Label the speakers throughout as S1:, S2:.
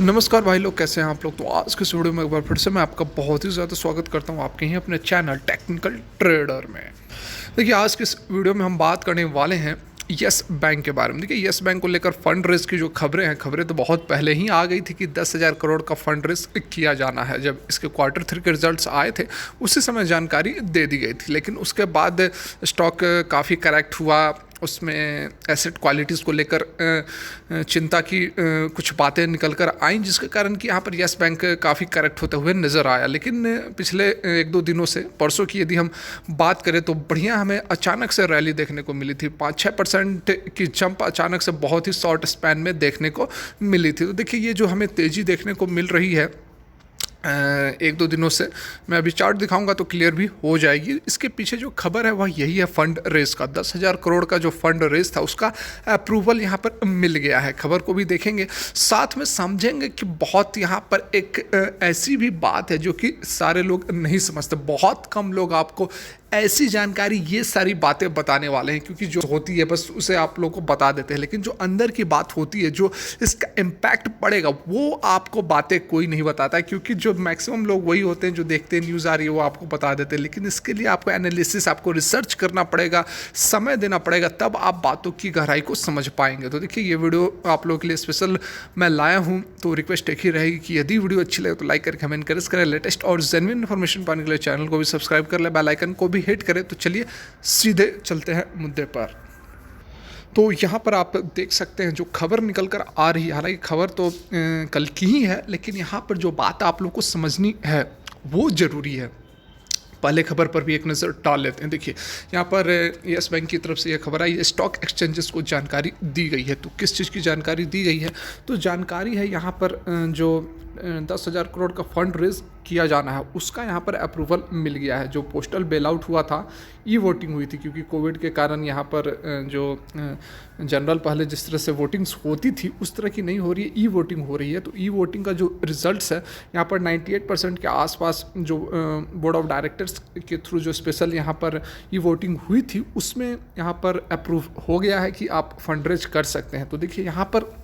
S1: नमस्कार भाई लोग, कैसे हैं आप लोग। तो आज के इस वीडियो में एक बार फिर से मैं आपका बहुत ही ज़्यादा स्वागत करता हूं आपके ही अपने चैनल टेक्निकल ट्रेडर में। देखिए, आज के इस वीडियो में हम बात करने वाले हैं यस बैंक के बारे में। देखिए, यस बैंक को लेकर फंड रेज की जो खबरें तो बहुत पहले ही आ गई थी कि 10,000 करोड़ का फंड रेज किया जाना है। जब इसके क्वार्टर 3 के रिजल्ट्स आए थे उसी समय जानकारी दे दी गई थी, लेकिन उसके बाद स्टॉक काफ़ी करेक्ट हुआ। उसमें एसेट क्वालिटीज़ को लेकर चिंता की कुछ बातें निकल कर आई, जिसके कारण कि यहाँ पर यस बैंक काफ़ी करेक्ट होते हुए नज़र आया। लेकिन पिछले 1-2 दिनों से, परसों की यदि हम बात करें तो बढ़िया हमें अचानक से रैली देखने को मिली थी। 5-6% की जंप अचानक से बहुत ही शॉर्ट स्पैन में देखने को मिली थी। तो देखिए, ये जो हमें तेज़ी देखने को मिल रही है 1-2 दिनों से, मैं अभी चार्ट दिखाऊंगा तो क्लियर भी हो जाएगी। इसके पीछे जो खबर है वह यही है, फंड रेस का 10,000 करोड़ का जो फंड रेस था उसका अप्रूवल यहाँ पर मिल गया है। खबर को भी देखेंगे, साथ में समझेंगे कि बहुत यहाँ पर एक ऐसी भी बात है जो कि सारे लोग नहीं समझते। बहुत कम लोग आपको ऐसी जानकारी, ये सारी बातें बताने वाले हैं, क्योंकि जो होती है बस उसे आप लोगों को बता देते हैं, लेकिन जो अंदर की बात होती है, जो इसका इम्पैक्ट पड़ेगा, वो आपको बातें कोई नहीं बताता है। क्योंकि जो मैक्सिमम लोग वही होते हैं जो देखते हैं न्यूज़ आ रही है वो आपको बता देते हैं, लेकिन इसके लिए आपको एनालिसिस, आपको रिसर्च करना पड़ेगा, समय देना पड़ेगा, तब आप बातों की गहराई को समझ पाएंगे। तो देखिए, ये वीडियो आप लोगों के लिए स्पेशल मैं लाया हूँ। तो रिक्वेस्ट एक ही रहेगी कि यदि वीडियो अच्छी लगे तो लाइक करके कमेंट करें। लेटेस्ट और जेन्युइन इन्फॉर्मेशन पाने के लिए चैनल को भी सब्सक्राइब कर ले, बेल आइकन को भी हिट करें। तो चलिए सीधे चलते हैं मुद्दे पर। तो यहाँ पर आप देख सकते हैं जो खबर निकल कर आ रही है, हालांकि खबर तो कल की ही है, लेकिन यहाँ पर जो बात आप लोग को समझनी है वो ज़रूरी है। पहले खबर पर भी एक नज़र डाल लेते हैं। देखिए, यहाँ पर यस बैंक की तरफ से यह खबर आई, स्टॉक एक्सचेंजेस को जानकारी दी गई है। तो किस चीज़ की जानकारी दी गई है? तो जानकारी है यहाँ पर जो 10,000 करोड़ का फंड रेज किया जाना है उसका यहाँ पर अप्रूवल मिल गया है। जो पोस्टल बेल आउट हुआ था, ई वोटिंग हुई थी, क्योंकि कोविड के कारण यहाँ पर जो जनरल पहले जिस तरह से वोटिंग्स होती थी उस तरह की नहीं हो रही है, ई वोटिंग हो रही है। तो ई वोटिंग का जो रिजल्ट्स है यहाँ पर 98% के आसपास जो बोर्ड ऑफ डायरेक्टर्स के थ्रू जो स्पेशल यहाँ पर ई वोटिंग हुई थी उसमें यहाँ पर अप्रूव हो गया है कि आप फंड रेज कर सकते हैं। तो देखिए, यहाँ पर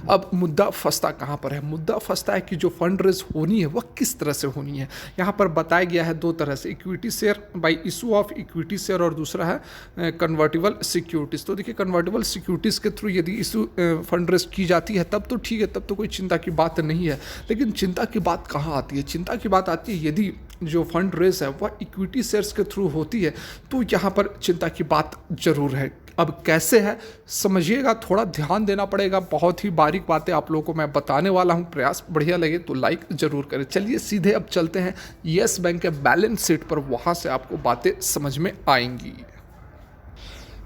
S1: अब मुद्दा फंसता कहाँ पर है? मुद्दा फंसता है कि जो फंड रेज होनी है वह किस तरह से होनी है। यहाँ पर बताया गया है 2 तरह से, equity share bye issue of equity share और दूसरा है कन्वर्टेबल सिक्योरिटीज़। तो देखिए, कन्वर्टेबल सिक्योरिटीज़ के थ्रू यदि इशू फंड रेज की जाती है तब तो ठीक है, तब तो कोई चिंता की बात नहीं है। लेकिन चिंता की बात कहाँ आती है? चिंता की बात आती है यदि जो फंड रेज है वह इक्विटी शेयर्स के थ्रू होती है, तो यहाँ पर चिंता की बात जरूर है। अब कैसे है समझिएगा, थोड़ा ध्यान देना पड़ेगा। बहुत ही बारीक बातें आप लोगों को मैं बताने वाला हूँ। प्रयास बढ़िया लगे तो लाइक जरूर करें। चलिए सीधे अब चलते हैं यस बैंक के बैलेंस शीट पर, वहाँ से आपको बातें समझ में आएंगी।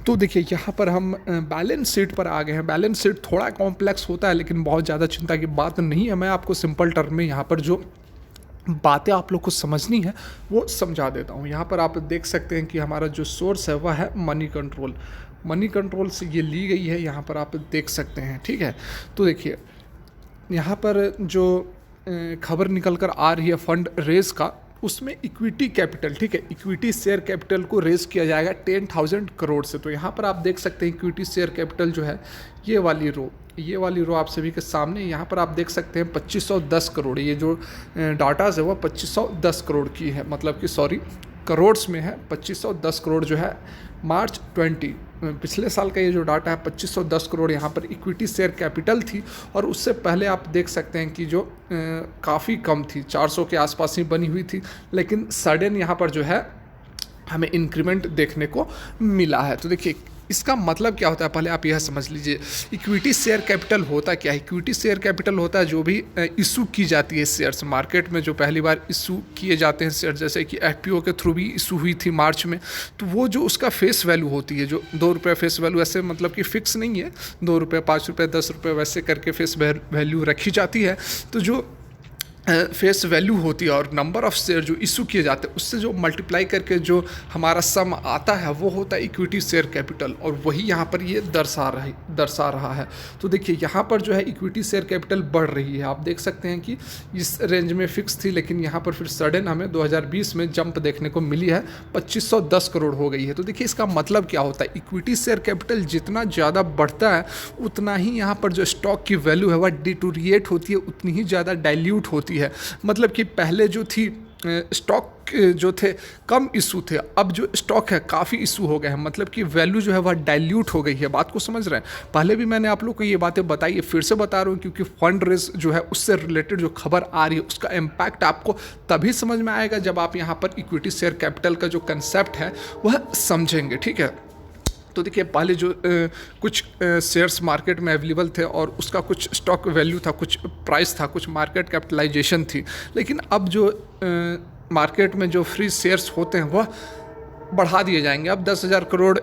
S1: तो देखिए, यहाँ पर हम बैलेंस शीट पर आ गए हैं। बैलेंस शीट थोड़ा कॉम्प्लेक्स होता है, लेकिन बहुत ज़्यादा चिंता की बात नहीं है। मैं आपको सिंपल टर्म में यहाँ पर जो बातें आप लोग को समझनी है वो समझा देता हूँ। यहाँ पर आप देख सकते हैं कि हमारा जो सोर्स है वह है मनी कंट्रोल। मनी कंट्रोल से ये ली गई है, यहाँ पर आप देख सकते हैं, ठीक है। तो देखिए, यहाँ पर जो खबर निकल कर आ रही है फंड रेज का, उसमें इक्विटी कैपिटल, ठीक है, इक्विटी शेयर कैपिटल को रेज किया जाएगा 10,000 करोड़ से। तो यहाँ पर आप देख सकते हैं इक्विटी शेयर कैपिटल जो है, ये वाली रो आप सभी के सामने, यहाँ पर आप देख सकते हैं 2510 करोड़। ये जो डाटाज है वह 2510 करोड़ की है, मतलब कि सॉरी करोड्स में है। 2510 करोड़ जो है मार्च 20 पिछले साल का ये जो डाटा है 2510 करोड़ यहाँ पर इक्विटी शेयर कैपिटल थी। और उससे पहले आप देख सकते हैं कि जो काफ़ी कम थी, 400 के आसपास ही बनी हुई थी, लेकिन सडन यहाँ पर जो है हमें इंक्रीमेंट देखने को मिला है। तो देखिए, इसका मतलब क्या होता है, पहले आप यह समझ लीजिए। इक्विटी शेयर कैपिटल होता क्या है? इक्विटी शेयर कैपिटल होता है जो भी इशू की जाती है शेयर्स मार्केट में, जो पहली बार इशू किए जाते हैं शेयर, जैसे कि एफपीओ के थ्रू भी इशू हुई थी मार्च में। तो वो जो उसका फेस वैल्यू होती है, जो 2 रुपये फेस वैल्यू, ऐसे मतलब कि फिक्स नहीं है, 2 रुपये, 5 रुपये, 10 रुपये, वैसे करके फेस वैल्यू रखी जाती है। तो जो फेस वैल्यू होती है और नंबर ऑफ शेयर जो इशू किए जाते हैं उससे जो मल्टीप्लाई करके जो हमारा सम आता है वो होता है इक्विटी शेयर कैपिटल, और वही यहाँ पर ये दर्शा रहा है। तो देखिए यहाँ पर जो है इक्विटी शेयर कैपिटल बढ़ रही है, आप देख सकते हैं कि इस रेंज में फिक्स थी, लेकिन यहाँ पर फिर सडन हमें 2020 में जंप देखने को मिली है, 2510 करोड़ हो गई है। तो देखिए इसका मतलब क्या होता है, इक्विटी शेयर कैपिटल जितना ज़्यादा बढ़ता है उतना ही यहाँ पर जो स्टॉक की वैल्यू है वह डिटोरिएट होती है, उतनी ही ज़्यादा डाइल्यूट होती है। मतलब कि पहले जो थी स्टॉक जो थे कम इशू थे, अब जो स्टॉक है काफ़ी इशू हो गए हैं, मतलब कि वैल्यू जो है वह डाइल्यूट हो गई है। बात को समझ रहे हैं, पहले भी मैंने आप लोग को ये बातें बताई है, फिर से बता रहा हूँ, क्योंकि फंड रेज जो है उससे रिलेटेड जो खबर आ रही है उसका इम्पैक्ट आपको तभी समझ में आएगा जब आप यहाँ पर इक्विटी शेयर कैपिटल का जो कंसेप्ट है वह समझेंगे, ठीक है। तो देखिए पहले जो कुछ शेयर्स मार्केट में अवेलेबल थे और उसका कुछ स्टॉक वैल्यू था, कुछ प्राइस था, कुछ मार्केट कैपिटलाइजेशन थी, लेकिन अब जो मार्केट में जो फ्री शेयर्स होते हैं वह बढ़ा दिए जाएंगे। अब 10,000 करोड़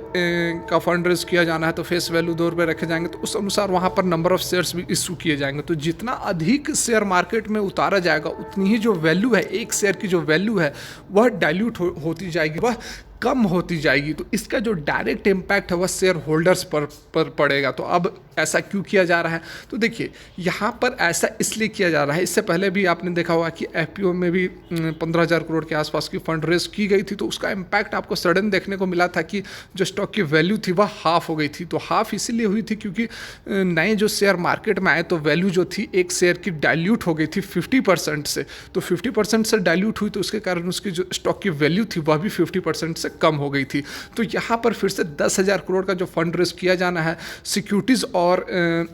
S1: का फंड रेज किया जाना है तो फेस वैल्यू 2 रुपये रखे जाएंगे, तो उस अनुसार वहाँ पर नंबर ऑफ शेयर्स भी इशू किए जाएंगे। तो जितना अधिक शेयर मार्केट में उतारा जाएगा उतनी ही जो वैल्यू है, एक शेयर की जो वैल्यू है वह डाइल्यूट होती जाएगी, वह कम होती जाएगी। तो इसका जो डायरेक्ट इम्पैक्ट है वह शेयर होल्डर्स पर पड़ेगा। तो अब ऐसा क्यों किया जा रहा है, तो देखिए यहाँ पर ऐसा इसलिए किया जा रहा है, इससे पहले भी आपने देखा होगा कि एफपीओ में भी 15,000 करोड़ के आसपास की फंड रेज की गई थी, तो उसका इम्पैक्ट आपको सडन देखने को मिला था कि जो स्टॉक की वैल्यू थी वह हाफ हो गई थी। तो हाफ इसीलिए हुई थी क्योंकि नए जो शेयर मार्केट में आए तो वैल्यू जो थी एक शेयर की डाइल्यूट हो गई थी 50% से, तो 50% से डाइल्यूट हुई तो उसके कारण उसकी जो स्टॉक की वैल्यू थी वह भी 50% से कम हो गई थी। तो यहाँ पर फिर से 10,000 करोड़ का जो फंड रेज किया जाना है, सिक्योरिटीज़ और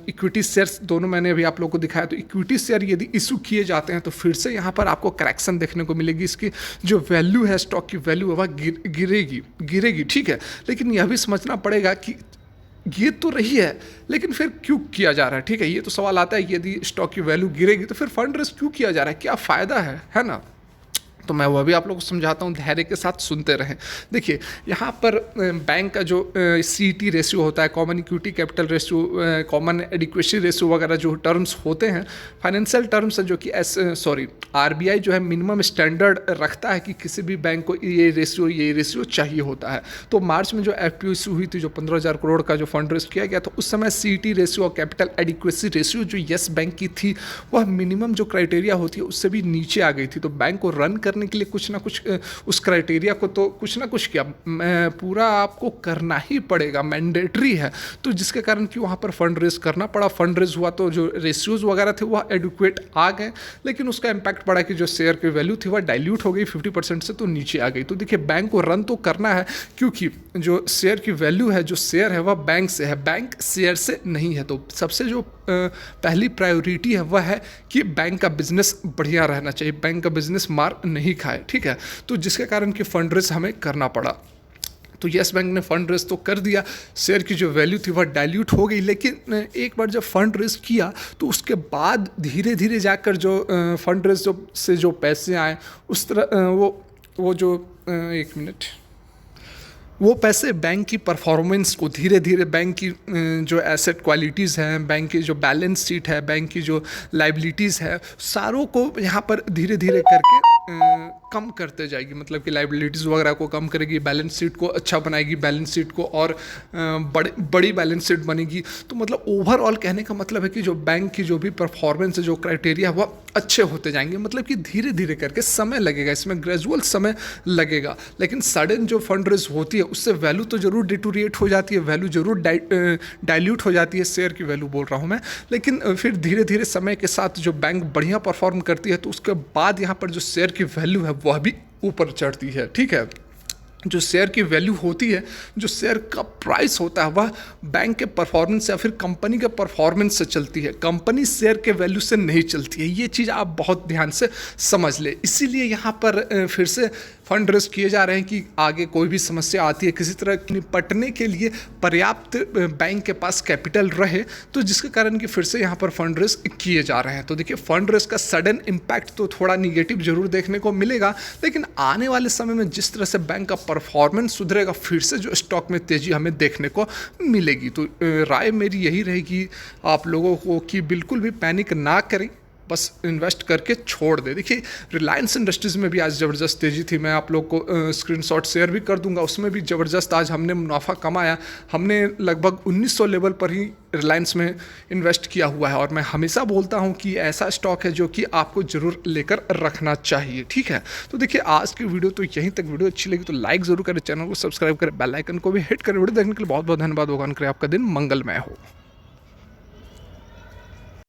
S1: इक्विटी शेयर्स दोनों मैंने अभी आप लोगों को दिखाया। तो इक्विटी शेयर यदि इशू किए जाते हैं तो फिर से यहाँ पर आपको करेक्शन देखने को मिलेगी, इसकी जो वैल्यू है, स्टॉक की वैल्यू है वह गिरेगी, ठीक है। लेकिन यह भी समझना पड़ेगा कि गिर तो रही है लेकिन फिर क्यों किया जा रहा है, ठीक है। ये तो सवाल आता है, यदि स्टॉक की वैल्यू गिरेगी तो फिर फंड रेज क्यों किया जा रहा है, क्या फ़ायदा है ना। तो मैं वह भी आप लोगों को समझाता हूँ, धैर्य के साथ सुनते रहें। देखिए यहाँ पर बैंक का जो CET रेशियो होता है, common equity capital ratio, common adequacy ratio वगैरह जो टर्म्स होते हैं, फाइनेंशियल टर्म्स हैं, जो कि RBI जो है मिनिमम स्टैंडर्ड रखता है कि किसी भी बैंक को ये रेशियो चाहिए होता है। तो मार्च में जो FPO इशू हुई थी, जो 15,000 करोड़ का जो फंड रेज किया गया था, उस समय CET रेशियो और कैपिटल एडिक्वेसी रेशियो जो येस बैंक की थी वह मिनिमम जो क्राइटेरिया होती है उससे भी नीचे आ गई थी। तो बैंक को रन करने के लिए कुछ ना कुछ उस क्राइटेरिया को तो कुछ ना कुछ क्या पूरा आपको करना ही पड़ेगा, मैंडेटरी है। तो जिसके कारण कि वहाँ पर फंड रेज करना पड़ा, फंड रेज हुआ तो जो रेशियोज वगैरह थे वह एडुक्वेट आ गए, लेकिन उसका इम्पैक्ट पड़ा कि जो शेयर की वैल्यू थी वह डाइल्यूट हो गई 50% से, तो नीचे आ गई। तो देखिए बैंक को रन तो करना है, क्योंकि जो शेयर की वैल्यू है, जो शेयर है वह बैंक से है, बैंक शेयर से नहीं है। तो सबसे जो पहली प्रायोरिटी है वह है कि बैंक का बिजनेस बढ़िया रहना चाहिए, बैंक का बिजनेस मार नहीं खाए, ठीक है। तो जिसके कारण कि फंड रेज हमें करना पड़ा। तो येस बैंक ने फंड रेज तो कर दिया, शेयर की जो वैल्यू थी वह डाइल्यूट हो गई, लेकिन एक बार जब फंड रेज किया तो उसके बाद धीरे धीरे जाकर जो फंड रेज से जो पैसे आए उस तरह वो जो एक मिनट वो पैसे बैंक की परफॉर्मेंस को धीरे धीरे, बैंक की जो एसेट क्वालिटीज़ हैं, बैंक की जो बैलेंस शीट है, बैंक की जो लाइबिलिटीज़ है, सारों को यहाँ पर धीरे धीरे करके कम करते जाएगी। मतलब कि लाइबिलिटीज़ वगैरह को कम करेगी, बैलेंस शीट को अच्छा बनाएगी, बैलेंस शीट को और बड़ी बैलेंस शीट बनेगी। तो मतलब ओवरऑल कहने का मतलब है कि जो बैंक की जो भी परफॉर्मेंस है, जो क्राइटेरिया है, वह अच्छे होते जाएंगे। मतलब कि धीरे धीरे करके समय लगेगा, इसमें ग्रेजुअल समय लगेगा, लेकिन सडन जो फंड रेज होती है उससे वैल्यू तो जरूर डिटोरिएट हो जाती है, वैल्यू जरूर डाइल्यूट हो जाती है, शेयर की वैल्यू बोल रहा हूँ मैं। लेकिन फिर धीरे धीरे समय के साथ जो बैंक बढ़िया परफॉर्म करती है तो उसके बाद यहाँ पर जो शेयर की वैल्यू है वह भी ऊपर चढ़ती है, ठीक है। जो शेयर की वैल्यू होती है, जो शेयर का प्राइस होता है, वह बैंक के परफॉर्मेंस या फिर कंपनी के परफॉर्मेंस से चलती है, कंपनी शेयर के वैल्यू से नहीं चलती है। ये चीज़ आप बहुत ध्यान से समझ ले। इसीलिए यहाँ पर फिर से फंड रेज किए जा रहे हैं कि आगे कोई भी समस्या आती है, किसी तरह निपटने के लिए पर्याप्त बैंक के पास कैपिटल रहे, तो जिसके कारण कि फिर से यहाँ पर फंड रेज किए जा रहे हैं। तो देखिए फंड रेज का सडन इम्पैक्ट तो थोड़ा निगेटिव जरूर देखने को मिलेगा, लेकिन आने वाले समय में जिस तरह से बैंक का परफॉर्मेंस सुधरेगा, फिर से जो स्टॉक में तेजी हमें देखने को मिलेगी। तो राय मेरी यही रहेगी आप लोगों को कि बिल्कुल भी पैनिक ना करें, बस इन्वेस्ट करके छोड़ दे। देखिए रिलायंस इंडस्ट्रीज़ में भी आज ज़बरदस्त तेज़ी थी, मैं आप लोग को स्क्रीनशॉट शेयर भी कर दूंगा, उसमें भी ज़बरदस्त आज हमने मुनाफा कमाया। हमने लगभग 1900 लेवल पर ही रिलायंस में इन्वेस्ट किया हुआ है और मैं हमेशा बोलता हूं कि ऐसा स्टॉक है जो कि आपको ज़रूर लेकर रखना चाहिए, ठीक है। तो देखिए आज की वीडियो तो यहीं तक। वीडियो अच्छी लगी तो लाइक ज़रूर करें, चैनल को सब्सक्राइब करें, बेल आइकन को भी हिट करें। वीडियो देखने के लिए बहुत बहुत धन्यवाद। भगवान करे आपका दिन मंगलमय हो।